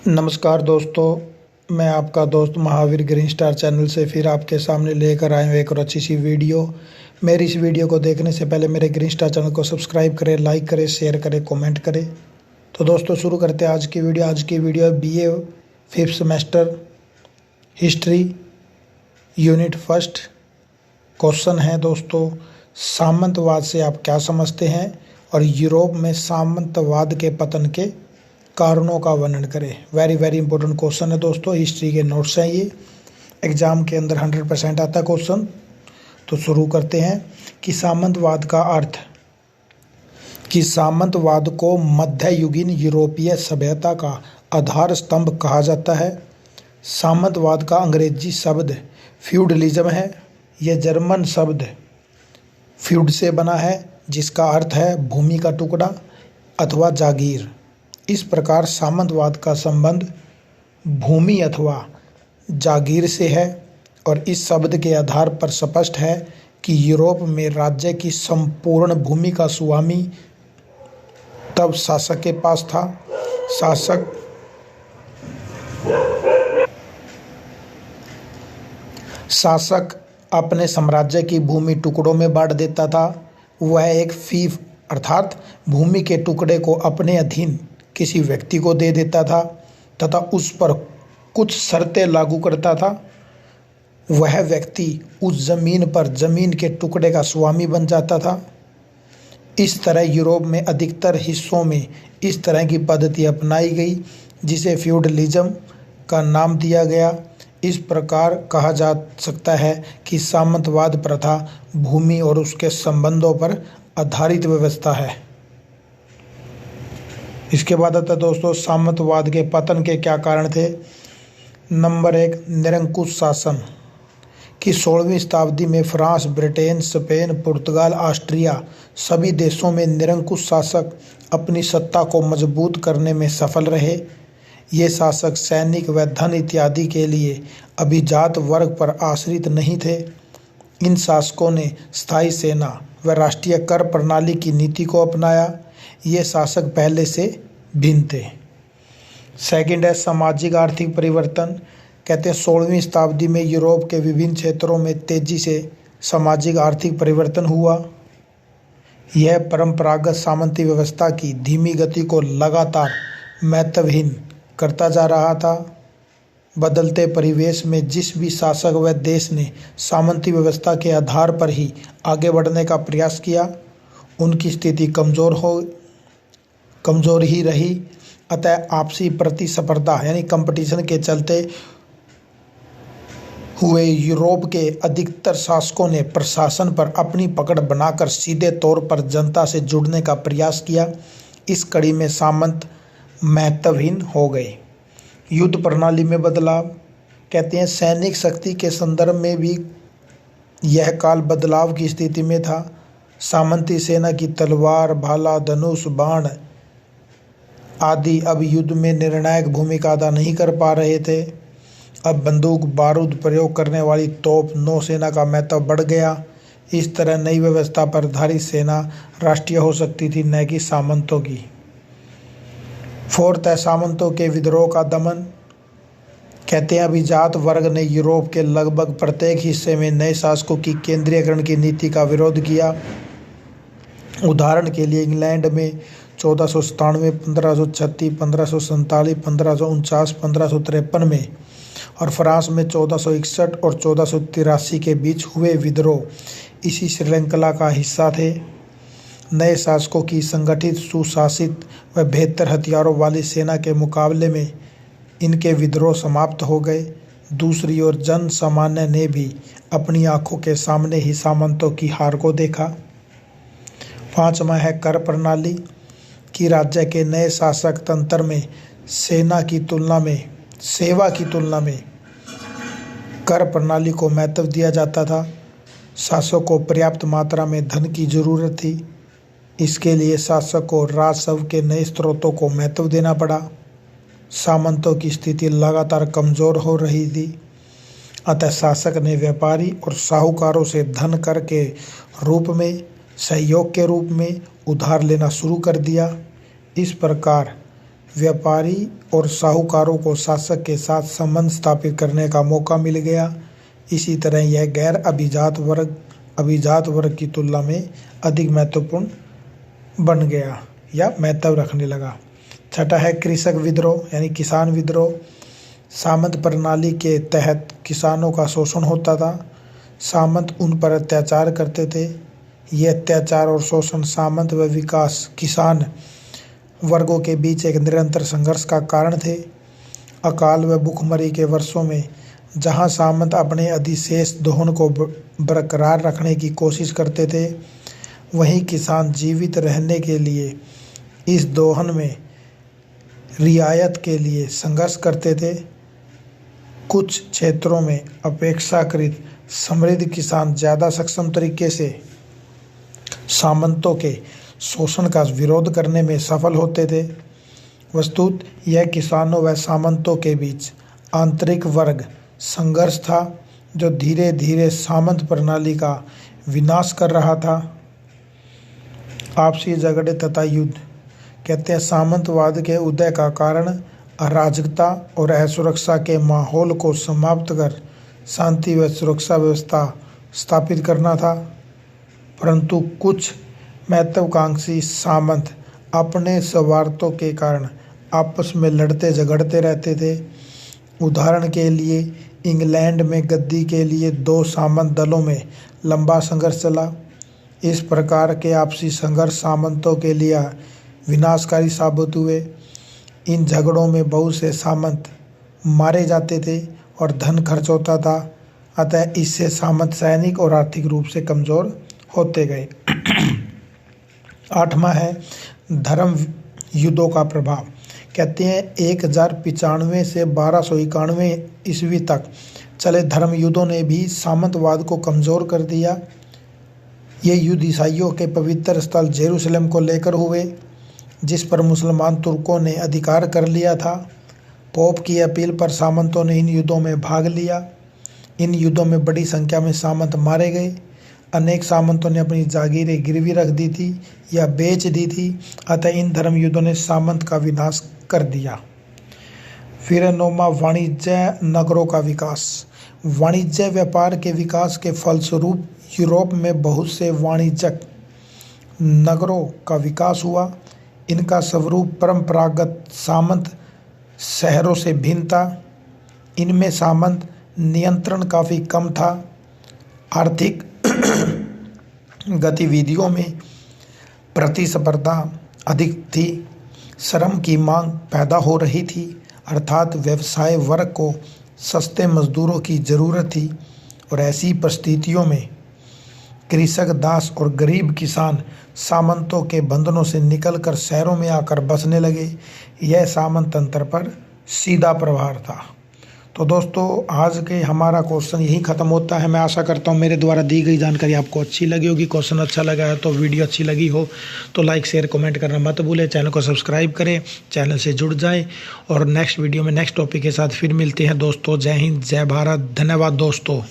नमस्कार दोस्तों, मैं आपका दोस्त महावीर ग्रीन स्टार चैनल से फिर आपके सामने लेकर आए हूँ एक और अच्छी सी वीडियो। मेरी इस वीडियो को देखने से पहले मेरे ग्रीन स्टार चैनल को सब्सक्राइब करें, लाइक करें, शेयर करें, कमेंट करें। तो दोस्तों शुरू करते हैं आज की वीडियो। आज की वीडियो है BA 5th semester history unit first. Question है दोस्तों, सामंतवाद से आप क्या समझते हैं और यूरोप में सामंतवाद के पतन के कारणों का वर्णन करें। वेरी इंपॉर्टेंट क्वेश्चन है दोस्तों, हिस्ट्री के नोट्स हैं ये, एग्जाम के अंदर 100% आता है क्वेश्चन। तो शुरू करते हैं कि सामंतवाद का अर्थ, कि सामंतवाद को मध्ययुगीन यूरोपीय सभ्यता का आधार स्तंभ कहा जाता है। सामंतवाद का अंग्रेजी शब्द फ्यूडलिज्म है। यह जर्मन शब्द फ्यूड से बना है, जिसका अर्थ है भूमि का टुकड़ा अथवा जागीर। इस प्रकार सामंतवाद का संबंध भूमि अथवा जागीर से है और इस शब्द के आधार पर स्पष्ट है कि यूरोप में राज्य की संपूर्ण भूमि का स्वामी तब शासक के पास था। शासक अपने साम्राज्य की भूमि टुकड़ों में बांट देता था। वह एक फीफ अर्थात भूमि के टुकड़े को अपने अधीन किसी व्यक्ति को दे देता था तथा उस पर कुछ शर्तें लागू करता था। वह व्यक्ति उस जमीन पर जमीन के टुकड़े का स्वामी बन जाता था। इस तरह यूरोप में अधिकतर हिस्सों में इस तरह की पद्धति अपनाई गई, जिसे फ्यूडलिज्म का नाम दिया गया। इस प्रकार कहा जा सकता है कि सामंतवाद प्रथा भूमि और उसके संबंधों पर आधारित व्यवस्था है। इसके बाद आता है दोस्तों, सामंतवाद के पतन के क्या कारण थे। नंबर 1, निरंकुश शासन। कि 16वीं शताब्दी में फ्रांस, ब्रिटेन, स्पेन, पुर्तगाल, ऑस्ट्रिया सभी देशों में निरंकुश शासक अपनी सत्ता को मजबूत करने में सफल रहे। ये शासक सैनिक व धन इत्यादि के लिए अभिजात वर्ग पर आश्रित नहीं थे। इन शासकों ने स्थायी सेना व राष्ट्रीय कर प्रणाली की नीति को अपनाया। ये शासक पहले से भिन्न थे। सेकंड है सामाजिक आर्थिक परिवर्तन। कहते हैं 16वीं शताब्दी में यूरोप के विभिन्न क्षेत्रों में तेजी से सामाजिक आर्थिक परिवर्तन हुआ। यह परंपरागत सामंती व्यवस्था की धीमी गति को लगातार महत्वहीन करता जा रहा था। बदलते परिवेश में जिस भी शासक व देश ने सामंती व्यवस्था के आधार पर ही आगे बढ़ने का प्रयास किया, उनकी स्थिति कमज़ोर ही रही। अतः आपसी प्रतिस्पर्धा यानी कंपटीशन के चलते हुए यूरोप के अधिकतर शासकों ने प्रशासन पर अपनी पकड़ बनाकर सीधे तौर पर जनता से जुड़ने का प्रयास किया। इस कड़ी में सामंत महत्वहीन हो गए। युद्ध प्रणाली में बदलाव। कहते हैं सैनिक शक्ति के संदर्भ में भी यह काल बदलाव की स्थिति में था। सामंती सेना की तलवार, भाला, धनुष, बाण आदि अब युद्ध में निर्णायक भूमिका अदा नहीं कर पा रहे थे। अब बंदूक बारूद प्रयोग करने वाली तोप नौसेना का महत्व बढ़ गया। इस तरह नई व्यवस्था पर आधारित सेना राष्ट्रीय हो सकती थी, न कि सामंतों की। फोर्थ है सामंतों के विद्रोह का दमन। कहते हैं अभिजात वर्ग ने यूरोप के लगभग प्रत्येक हिस्से में नए शासकों की केंद्रीयकरण की नीति का विरोध किया। उदाहरण के लिए इंग्लैंड में 1497, 1536, 1547, 1549, 1553 में और फ्रांस में 1461 और 1483 के बीच हुए विद्रोह इसी श्रृंखला का हिस्सा थे। नए शासकों की संगठित, सुशासित व बेहतर हथियारों वाली सेना के मुकाबले में इनके विद्रोह समाप्त हो गए। दूसरी ओर जन सामान्य ने भी अपनी आंखों के सामने ही सामंतों की हार को देखा। पांचवा है कर प्रणाली। कि राज्य के नए शासक तंत्र में सेवा की तुलना में कर प्रणाली को महत्व दिया जाता था। शासक को पर्याप्त मात्रा में धन की जरूरत थी। इसके लिए शासक को राजस्व के नए स्रोतों को महत्व देना पड़ा। सामंतों की स्थिति लगातार कमज़ोर हो रही थी। अतः शासक ने व्यापारी और साहूकारों से धन कर के रूप में, सहयोग के रूप में उधार लेना शुरू कर दिया। इस प्रकार व्यापारी और साहूकारों को शासक के साथ संबंध स्थापित करने का मौका मिल गया। इसी तरह यह गैर अभिजात वर्ग की तुलना में अधिक महत्वपूर्ण बन गया या महत्व रखने लगा। छठा है कृषक विद्रोह यानी किसान विद्रोह। सामंत प्रणाली के तहत किसानों का शोषण होता था। सामंत उन पर अत्याचार करते थे। ये अत्याचार और शोषण सामंत व विकास किसान वर्गों के बीच एक निरंतर संघर्ष का कारण थे। अकाल व भूखमरी के वर्षों में जहां सामंत अपने अधिशेष दोहन को बरकरार रखने की कोशिश करते थे, वहीं किसान जीवित रहने के लिए इस दोहन में रियायत के लिए संघर्ष करते थे। कुछ क्षेत्रों में अपेक्षाकृत समृद्ध किसान ज़्यादा सक्षम तरीके से सामंतों के शोषण का विरोध करने में सफल होते थे। वस्तुतः यह किसानों व सामंतों के बीच आंतरिक वर्ग संघर्ष था जो धीरे धीरे सामंत प्रणाली का विनाश कर रहा था। आपसी झगड़े तथा युद्ध। कहते हैं सामंतवाद के उदय का कारण अराजकता और असुरक्षा के माहौल को समाप्त कर शांति व सुरक्षा व्यवस्था स्थापित करना था। परंतु कुछ महत्वाकांक्षी सामंत अपने स्वार्थों के कारण आपस में लड़ते झगड़ते रहते थे। उदाहरण के लिए इंग्लैंड में गद्दी के लिए दो सामंत दलों में लंबा संघर्ष चला। इस प्रकार के आपसी संघर्ष सामंतों के लिए विनाशकारी साबित हुए। इन झगड़ों में बहुत से सामंत मारे जाते थे और धन खर्च होता था। अतः इससे सामंत सैनिक और आर्थिक रूप से कमज़ोर होते गए। आठवां है धर्म युद्धों का प्रभाव। कहते हैं 1095 से 1291 ईस्वी तक चले धर्म युद्धों ने भी सामंतवाद को कमज़ोर कर दिया। ये युद्ध ईसाइयों के पवित्र स्थल जेरूसलम को लेकर हुए, जिस पर मुसलमान तुर्कों ने अधिकार कर लिया था। पोप की अपील पर सामंतों ने इन युद्धों में भाग लिया। इन युद्धों में बड़ी संख्या में सामंत मारे गए। अनेक सामंतों ने अपनी जागीरें गिरवी रख दी थी या बेच दी थी। अतः इन धर्म युद्धों ने सामंत का विनाश कर दिया। फिर नौवां वाणिज्य नगरों का विकास। वाणिज्य व्यापार के विकास के फलस्वरूप यूरोप में बहुत से वाणिज्यिक नगरों का विकास हुआ। इनका स्वरूप परंपरागत सामंत शहरों से भिन्न था। इनमें सामंत नियंत्रण काफ़ी कम था। आर्थिक गतिविधियों में प्रतिस्पर्धा अधिक थी। श्रम की मांग पैदा हो रही थी, अर्थात व्यवसाय वर्ग को सस्ते मजदूरों की ज़रूरत थी। और ऐसी परिस्थितियों में कृषक दास और गरीब किसान सामंतों के बंधनों से निकलकर शहरों में आकर बसने लगे। यह सामंत तंत्र पर सीधा प्रभाव था। तो दोस्तों आज के हमारा क्वेश्चन यही ख़त्म होता है। मैं आशा करता हूँ मेरे द्वारा दी गई जानकारी आपको अच्छी लगी होगी। क्वेश्चन अच्छा लगा है तो वीडियो अच्छी लगी हो तो लाइक शेयर कमेंट करना मत भूलें। चैनल को सब्सक्राइब करें, चैनल से जुड़ जाएं और नेक्स्ट वीडियो में नेक्स्ट टॉपिक के साथ फिर मिलते हैं दोस्तों। जय हिंद, जय भारत, धन्यवाद दोस्तों।